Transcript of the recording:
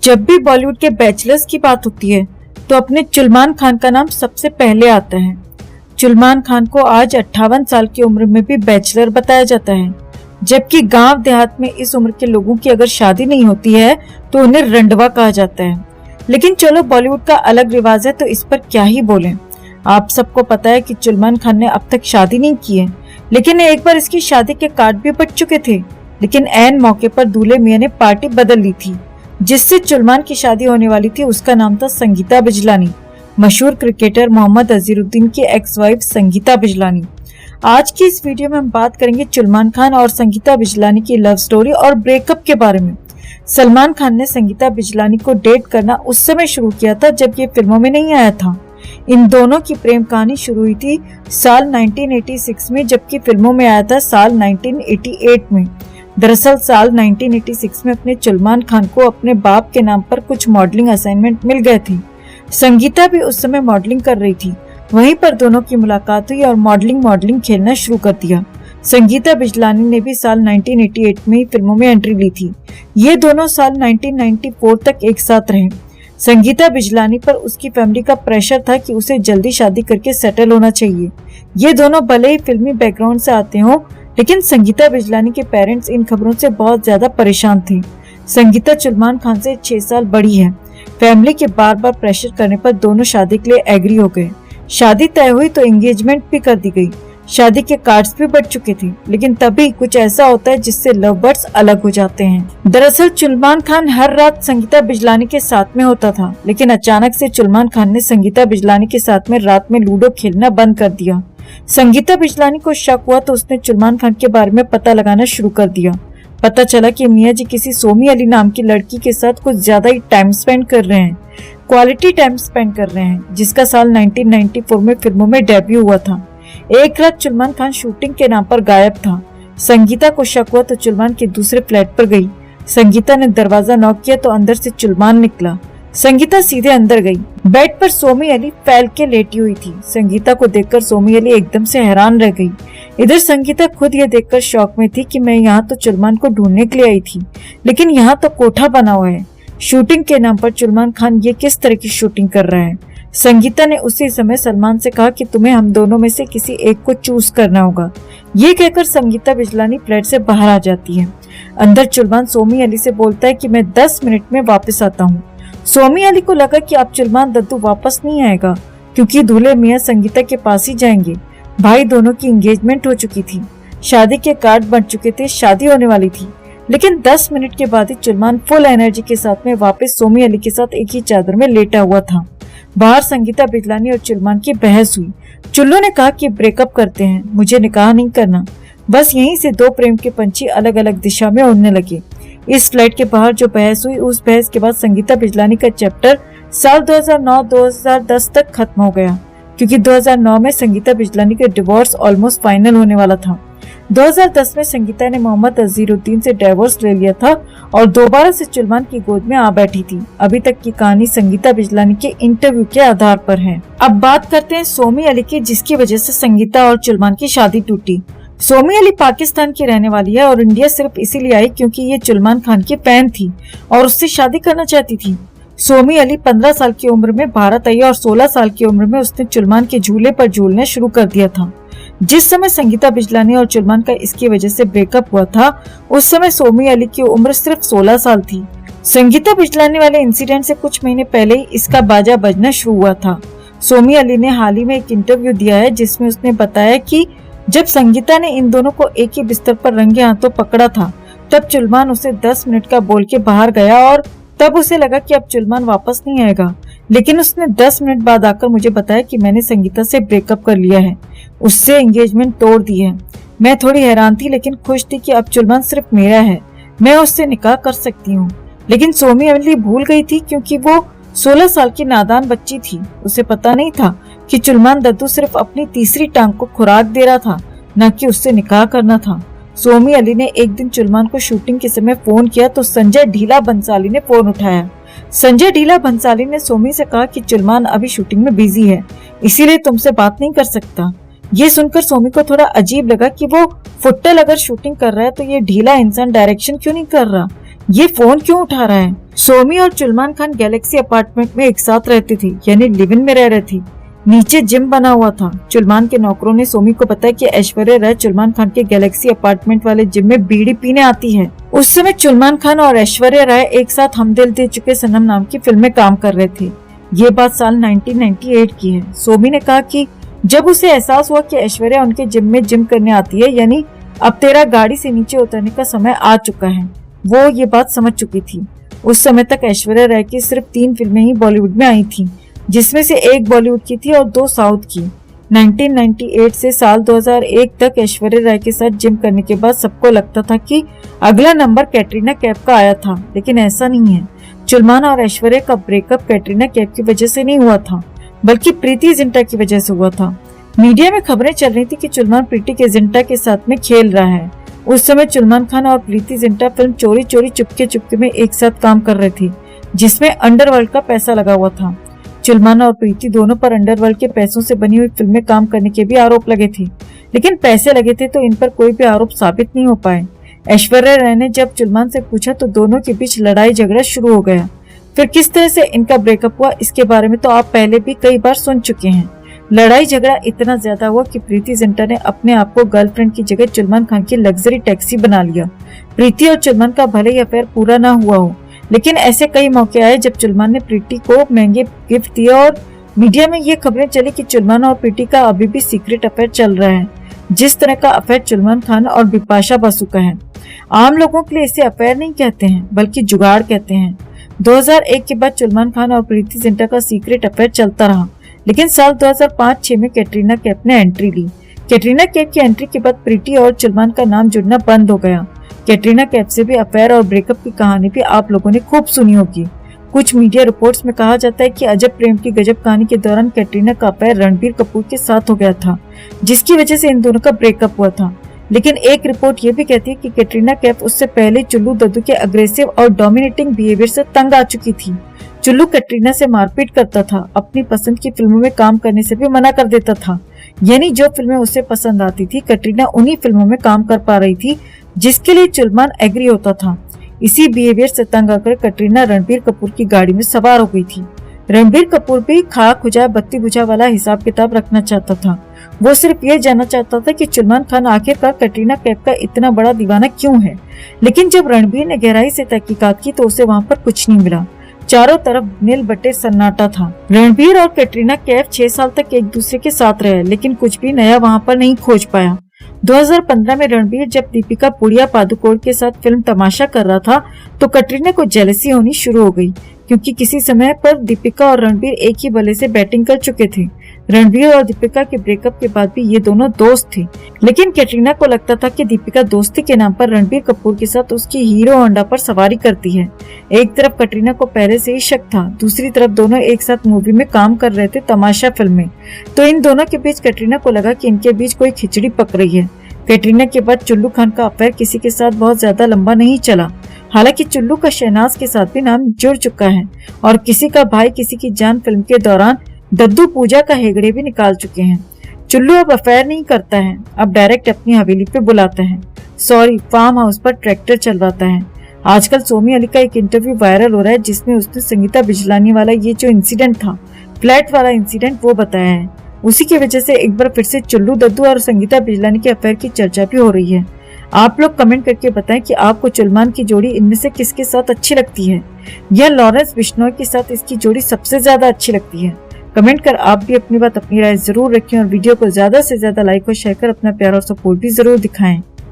जब भी बॉलीवुड के बैचलर्स की बात होती है तो अपने सलमान खान का नाम सबसे पहले आता है। सलमान खान को आज 58 साल की उम्र में भी बैचलर बताया जाता है, जबकि गांव देहात में इस उम्र के लोगों की अगर शादी नहीं होती है तो उन्हें रंडवा कहा जाता है। लेकिन चलो, बॉलीवुड का अलग रिवाज है तो इस पर क्या ही बोलें। आप सबको पता है कि सलमान खान ने अब तक शादी नहीं की है, लेकिन एक बार इसकी शादी के कार्ड भी बट चुके थे। लेकिन ऐन मौके पर दूल्हे मियां ने पार्टी बदल ली थी। जिससे सलमान की शादी होने वाली थी उसका नाम था संगीता बिजलानी, मशहूर क्रिकेटर मोहम्मद अजहरुद्दीन की एक्स वाइफ संगीता बिजलानी। आज की इस वीडियो में हम बात करेंगे सलमान खान और संगीता बिजलानी की लव स्टोरी और ब्रेकअप के बारे में। सलमान खान ने संगीता बिजलानी को डेट करना उस समय शुरू किया था जब ये फिल्मों में नहीं आया था। इन दोनों की प्रेम कहानी शुरू हुई थी साल 1986 में, जबकि फिल्मों में आया था साल 1988 में। दरअसल साल 1986 में अपने सलमान खान को अपने बाप के नाम पर कुछ मॉडलिंग असाइनमेंट मिल गए थे। संगीता भी उस समय मॉडलिंग कर रही थी। वहीं पर दोनों की मुलाकात हुई और मॉडलिंग खेलना शुरू कर दिया। संगीता बिजलानी ने भी साल 1988 में फिल्मों में एंट्री ली थी। ये दोनों साल 1994 तक एक साथ रहे। संगीता बिजलानी पर उसकी फैमिली का प्रेशर था कि उसे जल्दी शादी करके सेटल होना चाहिए। ये दोनों भले ही फिल्मी बैकग्राउंड से आते हों, लेकिन संगीता बिजलानी के पेरेंट्स इन खबरों से बहुत ज्यादा परेशान थे। संगीता सलमान खान से 6 साल बड़ी है। फैमिली के बार बार प्रेशर करने पर दोनों शादी के लिए एग्री हो गए। शादी तय हुई तो एंगेजमेंट भी कर दी गई। शादी के कार्ड्स भी बट चुके थे, लेकिन तभी कुछ ऐसा होता है जिससे लव बर्ड्स अलग हो जाते हैं। दरअसल सलमान खान हर रात संगीता बिजलानी के साथ में होता था, लेकिन अचानक से सलमान खान ने संगीता बिजलानी के साथ में रात में लूडो खेलना बंद कर दिया। संगीता बिजलानी को शक हुआ तो उसने सलमान खान के बारे में पता लगाना शुरू कर दिया। पता चला कि मियां जी किसी सोमी अली नाम की लड़की के साथ कुछ ज्यादा ही टाइम स्पेंड कर रहे हैं, क्वालिटी टाइम स्पेंड कर रहे हैं, जिसका साल 1994 में फिल्मों में डेब्यू हुआ था। एक रात सलमान खान शूटिंग के नाम पर गायब था। संगीता को शक हुआ तो सलमान के दूसरे फ्लैट पर गई। संगीता ने दरवाजा नॉक किया तो अंदर से सलमान निकला। संगीता सीधे अंदर गई। बेड पर सोमी अली फैल के लेटी हुई थी। संगीता को देखकर सोमी अली एकदम से हैरान रह गई। इधर संगीता खुद ये देखकर शॉक में थी कि मैं यहाँ तो सलमान को ढूंढने के लिए आई थी, लेकिन यहाँ तो कोठा बना हुआ है। शूटिंग के नाम पर सलमान खान ये किस तरह की शूटिंग कर रहा है। संगीता ने उसी समय सलमान से कहा कि तुम्हें हम दोनों में से किसी एक को चूज करना होगा। ये कहकर संगीता बिजलानी फ्लैट से बाहर आ जाती है। अंदर सलमान सोमी अली से बोलता है कि मैं 10 मिनट में वापस आता हूँ। सोमी अली को लगा कि अब सलमान दद्दू वापस नहीं आएगा, क्योंकि दूल्हे मियां संगीता के पास ही जाएंगे। भाई दोनों की एंगेजमेंट हो चुकी थी, शादी के कार्ड बन चुके थे, शादी होने वाली थी। लेकिन 10 मिनट के बाद ही सलमान फुल एनर्जी के साथ में वापस सोमी अली के साथ एक ही चादर में लेटा हुआ था। बाहर संगीता बिजलानी और सलमान की बहस हुई। चुल्लू ने कहा कि ब्रेकअप करते हैं, मुझे निकाह नहीं करना। बस यहीं से दो प्रेम के पंछी अलग अलग दिशा में उड़ने लगे। इस फ्लैट के बाहर जो बहस हुई, उस बहस के बाद संगीता बिजलानी का चैप्टर साल 2009-2010 तक खत्म हो गया, क्योंकि 2009 में संगीता बिजलानी का डिवोर्स ऑलमोस्ट फाइनल होने वाला था। 2010 में संगीता ने मोहम्मद अजहरुद्दीन से डिवोर्स ले लिया था और दोबारा से सलमान की गोद में आ बैठी थी। अभी तक की कहानी संगीता बिजलानी के इंटरव्यू के आधार पर है। अब बात करते हैं सोमी अली की, जिसकी वजह से संगीता और सलमान की शादी टूटी। सोमी अली पाकिस्तान की रहने वाली है और इंडिया सिर्फ इसीलिए आई क्योंकि ये सलमान खान की फैन थी और उससे शादी करना चाहती थी। सोमी अली 15 साल की उम्र में भारत आई और 16 साल की उम्र में उसने सलमान के झूले पर झूलना शुरू कर दिया था। जिस समय संगीता बिजलानी और सलमान का इसकी वजह से ब्रेकअप हुआ था, उस समय सोमी अली की उम्र सिर्फ 16 साल थी। संगीता बिजलानी वाले इंसिडेंट से कुछ महीने पहले ही इसका बाजा बजना शुरू हुआ था। सोमी अली ने हाल ही में एक इंटरव्यू दिया है, जिसमें उसने बताया कि जब संगीता ने इन दोनों को एक ही बिस्तर पर रंगे हाथों पकड़ा था, तब सलमान उसे 10 मिनट का बोल के बाहर गया और तब उसे लगा कि अब सलमान वापस नहीं आएगा। लेकिन उसने 10 मिनट बाद आकर मुझे बताया कि मैंने संगीता से ब्रेकअप कर लिया है, उससे एंगेजमेंट तोड़ दी है। मैं थोड़ी हैरान थी, लेकिन खुश थी कि अब सलमान सिर्फ मेरा है, मैं उससे निकाह कर सकती हूँ। लेकिन सोमी अली भूल गई थी, क्योंकि वो 16 साल की नादान बच्ची थी। उसे पता नहीं था कि सलमान दद्दू सिर्फ अपनी तीसरी टांग को खुराक दे रहा था, न कि उससे निकाह करना था। सोमी अली ने एक दिन सलमान को शूटिंग के समय फोन किया तो संजय ढीला बंसाली ने फोन उठाया। संजय ढीला बंसाली ने सोमी से कहा कि सलमान अभी शूटिंग में बिजी है, इसीलिए तुमसे बात नहीं कर सकता। ये सुनकर सोमी को थोड़ा अजीब लगा कि वो फुट्टल अगर शूटिंग कर रहा है तो ये ढीला इंसान डायरेक्शन क्यों नहीं कर रहा, ये फोन क्यों उठा रहा है। सोमी और सलमान खान गैलेक्सी अपार्टमेंट में एक साथ रहती थी, यानी लिव इन में रह रही थी। नीचे जिम बना हुआ था। सलमान के नौकरों ने सोमी को बताया कि ऐश्वर्या राय सलमान खान के गैलेक्सी अपार्टमेंट वाले जिम में बीड़ी पीने आती है। उस समय सलमान खान और ऐश्वर्या राय एक साथ हम दिल दे चुके सनम नाम की फिल्म में काम कर रहे थे। ये बात साल 1998 की है। सोमी ने कहा कि जब उसे एहसास हुआ कि ऐश्वर्या उनके जिम में जिम करने आती है, यानी अब तेरा गाड़ी से नीचे उतरने का समय आ चुका है, वो ये बात समझ चुकी थी। उस समय तक ऐश्वर्या राय की सिर्फ 3 फिल्में ही बॉलीवुड में आई थी, जिसमें से एक बॉलीवुड की थी और 2 साउथ की। 1998 से साल 2001 तक ऐश्वर्या राय के साथ जिम करने के बाद सबको लगता था कि अगला नंबर कैटरीना कैफ का आया था, लेकिन ऐसा नहीं है। सलमान और ऐश्वर्या का ब्रेकअप कैटरीना कैफ की वजह से नहीं हुआ था, बल्कि प्रीति जिंटा की वजह से हुआ था। मीडिया में खबरें चल रही थी कि सलमान प्रीति के जिंटा के साथ में खेल रहा है। उस समय सलमान खान और प्रीति जिंटा फिल्म चोरी चोरी चुपके में एक साथ काम कर रहे थे, जिसमें अंडरवर्ल्ड का पैसा लगा हुआ था। सलमान और प्रीति दोनों पर अंडरवर्ल्ड के पैसों से बनी हुई फिल्म में काम करने के भी आरोप लगे थे, लेकिन पैसे लगे थे तो इन पर कोई भी आरोप साबित नहीं हो पाए। ऐश्वर्या राय ने जब सलमान से पूछा तो दोनों के बीच लड़ाई झगड़ा शुरू हो गया। फिर किस तरह से इनका ब्रेकअप हुआ, इसके बारे में तो आप पहले भी कई बार सुन चुके हैं। लड़ाई झगड़ा इतना ज्यादा हुआ कि प्रीति जिंटा ने अपने आप को गर्लफ्रेंड की जगह सलमान खान की लग्जरी टैक्सी बना लिया। प्रीति और सलमान का भले ही अफेयर पूरा ना हुआ हो, लेकिन ऐसे कई मौके आए जब सलमान ने प्रीति को महंगे गिफ्ट दिए और मीडिया में ये खबरें चली कि सलमान और प्रीति का अभी भी सीक्रेट अफेयर चल रहा है, जिस तरह का अफेयर सलमान खान और बिपाशा बसु का है। आम लोगों के लिए इसे अफेयर नहीं कहते हैं, बल्कि जुगाड़ कहते हैं। 2001 के बाद सलमान खान और प्रीति जिंटा का सीक्रेट अफेयर चलता रहा, लेकिन साल 2005-06 में कैटरीना कैफ ने एंट्री ली। कैटरीना कैफ की एंट्री के बाद प्रीति और सलमान का नाम जुड़ना बंद हो गया। कैटरीना कैफ से भी अफेयर और ब्रेकअप की कहानी भी आप लोगों ने खूब सुनी होगी। कुछ मीडिया रिपोर्ट्स में कहा जाता है कि अजब प्रेम की गजब कहानी के दौरान कैटरीना का अफेयर रणबीर कपूर के साथ हो गया था, जिसकी वजह से इन दोनों का ब्रेकअप हुआ था। लेकिन एक रिपोर्ट ये भी कहती है कि कैटरीना कैफ उससे पहले चुल्लू दद्दू के अग्रेसिव और डोमिनेटिंग बिहेवियर से तंग आ चुकी थी। चुल्लू कैटरीना से मारपीट करता था, अपनी पसंद की फिल्मों में काम करने से भी मना कर देता था, यानी जो फिल्में उसे पसंद आती थी कैटरीना उन्हीं फिल्मों में काम कर पा रही थी, जिसके लिए सलमान एग्री होता था। इसी बिहेवियर से तंग आकर कैटरीना रणबीर कपूर की गाड़ी में सवार हो गई थी। रणबीर कपूर भी खा खुजा बत्ती बुझा वाला हिसाब किताब रखना चाहता था। वो सिर्फ ये जानना चाहता था कि सलमान खान आखिरकार कैटरीना कैफ का इतना बड़ा दीवाना क्यों है। लेकिन जब रणबीर ने गहराई से तहकीकात की तो उसे वहाँ पर कुछ नहीं मिला। चारों तरफ नील बटे सन्नाटा था। रणबीर और कैटरीना कैफ 6 साल तक एक दूसरे के साथ रहे, लेकिन कुछ भी नया वहाँ पर नहीं खोज पाया। 2015 में रणबीर जब दीपिका पुड़िया पादुकोण के साथ फिल्म तमाशा कर रहा था तो कैटरीना को जेलसी होनी शुरू हो गई, क्योंकि किसी समय पर दीपिका और रणबीर एक ही बल्ले से बैटिंग कर चुके थे। रणबीर और दीपिका के ब्रेकअप के बाद भी ये दोनों दोस्त थे, लेकिन कैटरीना को लगता था कि दीपिका दोस्ती के नाम पर रणबीर कपूर के साथ उसकी हीरो होंडा पर सवारी करती है। एक तरफ कैटरीना को पहले से ही शक था, दूसरी तरफ दोनों एक साथ मूवी में काम कर रहे थे, तमाशा फिल्म में। तो इन दोनों के बीच कैटरीना को लगा कि इनके बीच कोई खिचड़ी पक रही है। कैटरीना के बाद चुल्लू खान का अफेयर किसी के साथ बहुत ज्यादा लंबा नहीं चला। हालांकि चुल्लू का शहनाज के साथ भी नाम जुड़ चुका है और किसी का भाई किसी की जान फिल्म के दौरान दद्दू पूजा का हेगड़े भी निकाल चुके हैं। चुल्लू अब अफेयर नहीं करता है, अब डायरेक्ट अपनी हवेली पे बुलाता है, फार्म हाउस पर ट्रैक्टर चलवाता है। आजकल सोमी अली का एक इंटरव्यू वायरल हो रहा है, जिसमें उसने संगीता बिजलानी वाला ये जो इंसिडेंट था, फ्लैट वाला इंसिडेंट, वो बताया है। उसी की वजह से एक बार फिर से चुल्लू दद्दू और संगीता बिजलानी के अफेयर की चर्चा भी हो रही है। आप लोग कमेंट करके बताएं कि आपको सलमान की जोड़ी इनमें से किसके साथ अच्छी लगती है, या लॉरेंस बिश्नोई के साथ इसकी जोड़ी सबसे ज्यादा अच्छी लगती है। कमेंट कर आप भी अपनी राय जरूर रखें और वीडियो को ज्यादा से ज्यादा लाइक और शेयर कर अपना प्यार और सपोर्ट भी जरूर दिखाएं।